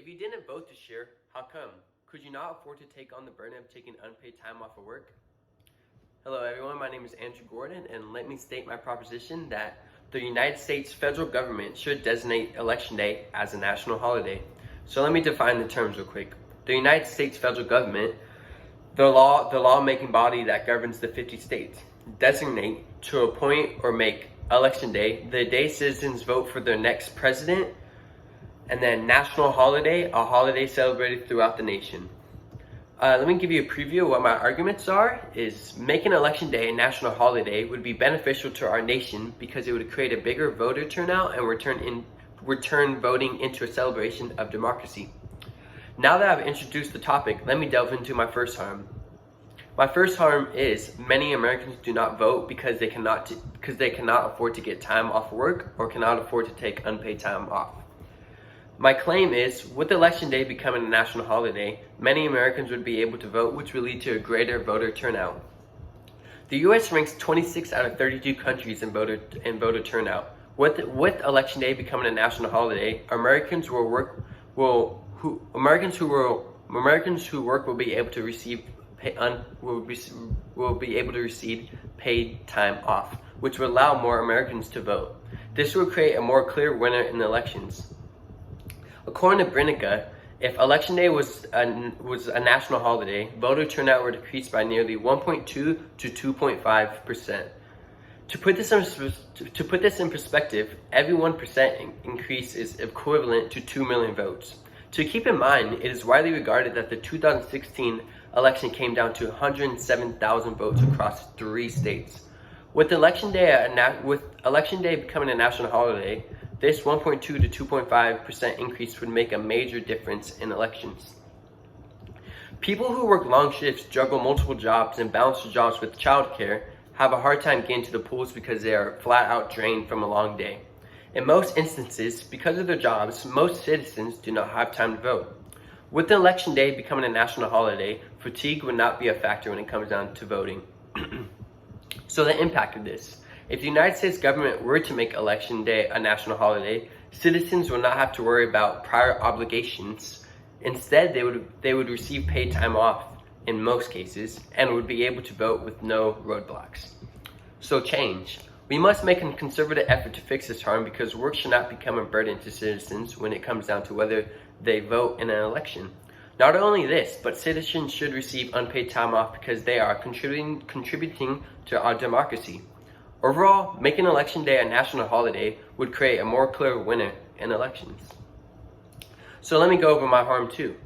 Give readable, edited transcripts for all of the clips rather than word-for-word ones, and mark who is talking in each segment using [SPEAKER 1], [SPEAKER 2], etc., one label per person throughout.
[SPEAKER 1] you didn't vote this year, how come? Could you not afford to take on the burden of taking unpaid time off of work? Hello everyone, my name is Andrew Gordon, and let me state my proposition that the United States federal government should designate Election Day as a national holiday. So let me define the terms real quick. The United States federal government, the lawmaking body that governs the 50 states, designate to appoint or make Election Day the day citizens vote for their next president, and then national holiday, a holiday celebrated throughout the nation. Let me give you a preview of what my arguments are. Is making Election Day a national holiday would be beneficial to our nation because it would create a bigger voter turnout and return voting into a celebration of democracy. Now that I've introduced the topic, let me delve into my first harm. My first harm is many Americans do not vote because they cannot afford to get time off work or cannot afford to take unpaid time off. My claim is, with Election Day becoming a national holiday, many Americans would be able to vote, which would lead to a greater voter turnout. The U.S. ranks 26 out of 32 countries in voter turnout. With Election Day becoming a national holiday, Americans who work will be able to receive paid time off, which would allow more Americans to vote. This will create a more clear winner in the elections. According to Brinica, if Election Day was a national holiday, voter turnout would decrease by nearly 1.2 to 2.5%. To put this in perspective, every 1% increase is equivalent to 2 million votes. To keep in mind, it is widely regarded that the 2016 election came down to 107,000 votes across 3 states. With Election Day becoming a national holiday, this 1.2 to 2.5% increase would make a major difference in elections. People who work long shifts, juggle multiple jobs, and balance their jobs with childcare have a hard time getting to the polls because they are flat out drained from a long day. In most instances, because of their jobs, most citizens do not have time to vote. With the Election Day becoming a national holiday, fatigue would not be a factor when it comes down to voting. So the impact of this. If the United States government were to make Election Day a national holiday, citizens would not have to worry about prior obligations. Instead, they would receive paid time off in most cases and would be able to vote with no roadblocks. So change. We must make a concerted effort to fix this harm because work should not become a burden to citizens when it comes down to whether they vote in an election. Not only this, but citizens should receive unpaid time off because they are contributing to our democracy. Overall, making Election Day a national holiday would create a more clear winner in elections. So let me go over my harm too.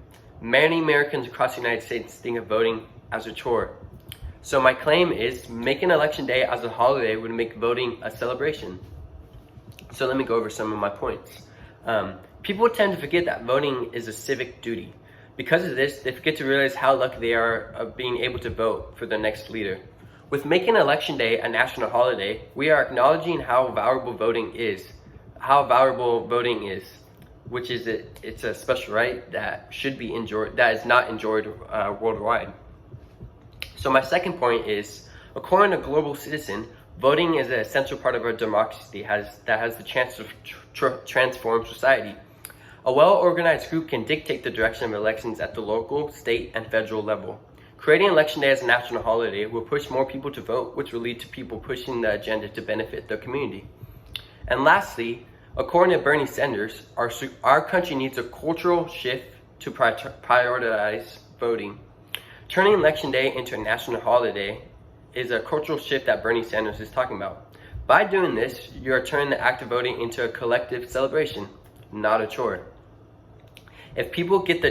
[SPEAKER 1] Many Americans across the United States think of voting as a chore. So my claim is making Election Day as a holiday would make voting a celebration. So let me go over some of my points. People tend to forget that voting is a civic duty. Because of this, they forget to realize how lucky they are of being able to vote for their next leader. With making Election Day a national holiday, we are acknowledging how valuable voting is, which is it's a special right that should be enjoyed, that is not enjoyed worldwide. So my second point is, according to Global Citizen, voting is an essential part of our democracy that has the chance to transform society. A well-organized group can dictate the direction of elections at the local, state, and federal level. Creating Election Day as a national holiday will push more people to vote, which will lead to people pushing the agenda to benefit their community. And lastly, according to Bernie Sanders, our country needs a cultural shift to prioritize voting. Turning Election Day into a national holiday is a cultural shift that Bernie Sanders is talking about. By doing this, you are turning the act of voting into a collective celebration, not a chore. If people get the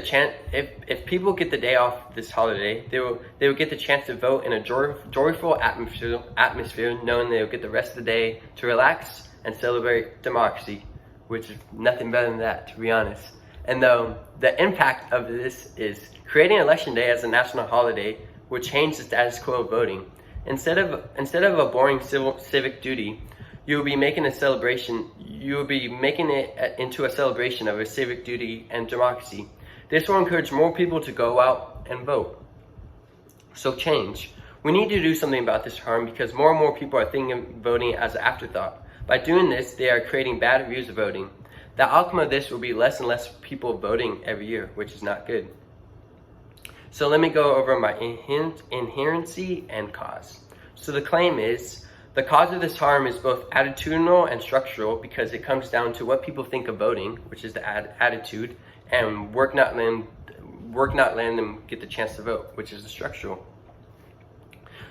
[SPEAKER 1] day off this holiday, they will get the chance to vote in a joyful atmosphere, knowing they will get the rest of the day to relax and celebrate democracy, which is nothing better than that, to be honest. And though the impact of this is creating Election Day as a national holiday will change the status quo of voting. Instead of a boring civic duty, you will be making it into a celebration of a civic duty and democracy. This will encourage more people to go out and vote. So change. We need to do something about this harm because more and more people are thinking of voting as an afterthought. By doing this, they are creating bad views of voting. The outcome of this will be less and less people voting every year, which is not good. So let me go over my inherency and cause. So the claim is, the cause of this harm is both attitudinal and structural, because it comes down to what people think of voting, which is the attitude, and work not letting them get the chance to vote, which is the structural.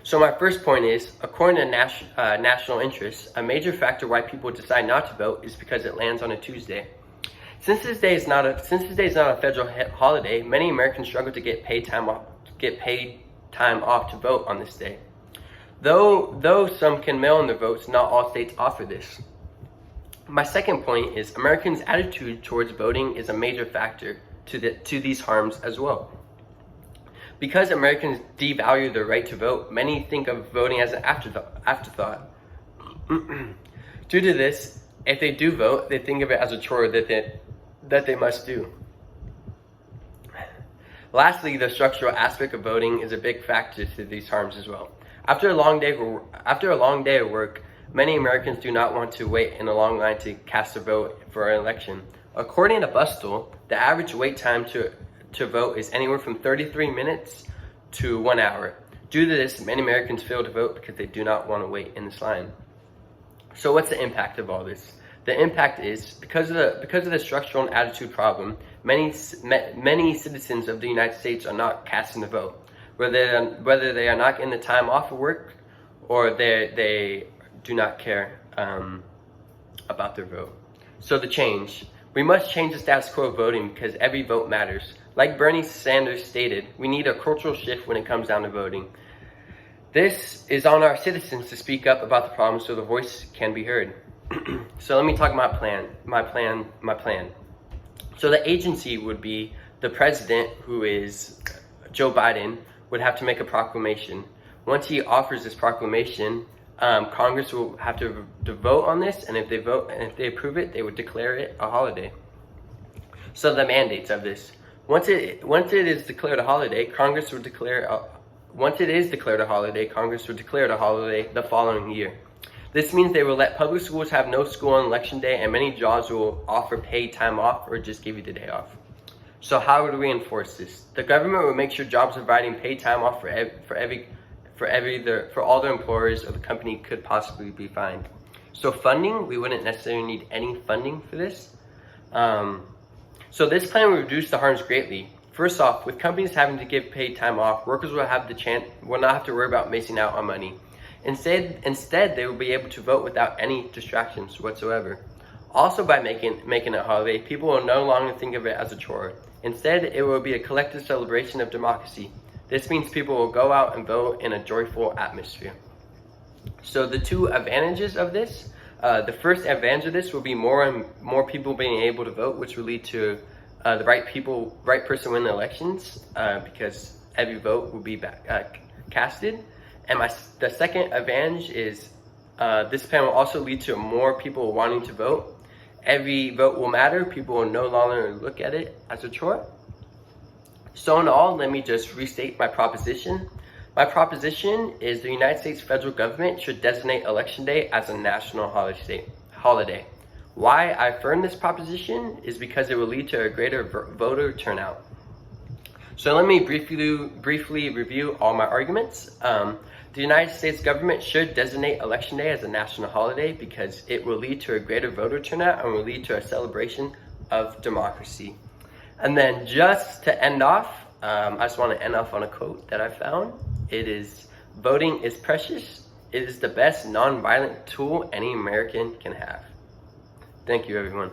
[SPEAKER 1] So my first point is, according to national interests, a major factor why people decide not to vote is because it lands on a Tuesday. Since this day is not a federal holiday, many Americans struggle to get paid time off to vote on this day. Though some can mail in their votes, not all states offer this. My second point is, Americans' attitude towards voting is a major factor to these harms as well. Because Americans devalue their right to vote, many think of voting as an afterthought. Due to this, if they do vote, they think of it as a chore that they must do. Lastly, the structural aspect of voting is a big factor to these harms as well. After a long day of work, many Americans do not want to wait in a long line to cast a vote for an election. According to Bustle, the average wait time to vote is anywhere from 33 minutes to 1 hour. Due to this, many Americans fail to vote because they do not want to wait in this line. So what's the impact of all this? The impact is, because of the structural and attitude problem, many citizens of the United States are not casting the vote, whether they are not getting the time off of work or they do not care about their vote. So the change. We must change the status quo of voting because every vote matters. Like Bernie Sanders stated, we need a cultural shift when it comes down to voting. This is on our citizens to speak up about the problem so the voice can be heard. So let me talk about my plan. So the agency would be the president, who is Joe Biden, would have to make a proclamation. Once he offers this proclamation, Congress will have to vote on this, and if they approve it, they would declare it a holiday. So the mandates of this: once it is declared a holiday, Congress would declare it a holiday the following year. This means they will let public schools have no school on election day, and many jobs will offer paid time off or just give you the day off. So how would we enforce this? The government would make sure jobs providing paid time off for all the employers of the company could possibly be fined. So funding, we wouldn't necessarily need any funding for this. So this plan would reduce the harms greatly. First off, with companies having to give paid time off, workers will not have to worry about missing out on money. Instead, they will be able to vote without any distractions whatsoever. Also, by making it a holiday, people will no longer think of it as a chore. Instead, it will be a collective celebration of democracy. This means people will go out and vote in a joyful atmosphere. So the two advantages of this, the first advantage of this will be more and more people being able to vote, which will lead to the right person win the elections, because every vote will be casted. And the second advantage is this plan will also lead to more people wanting to vote. Every vote will matter. People will no longer look at it as a chore. So in all, let me just restate my proposition. My proposition is the United States federal government should designate Election Day as a national holiday. Why I affirm this proposition is because it will lead to a greater voter turnout. So let me briefly review all my arguments. The United States government should designate Election Day as a national holiday because it will lead to a greater voter turnout and will lead to a celebration of democracy. And then just to end off, I just want to end off on a quote that I found. It is, "Voting is precious. It is the best nonviolent tool any American can have." Thank you, everyone.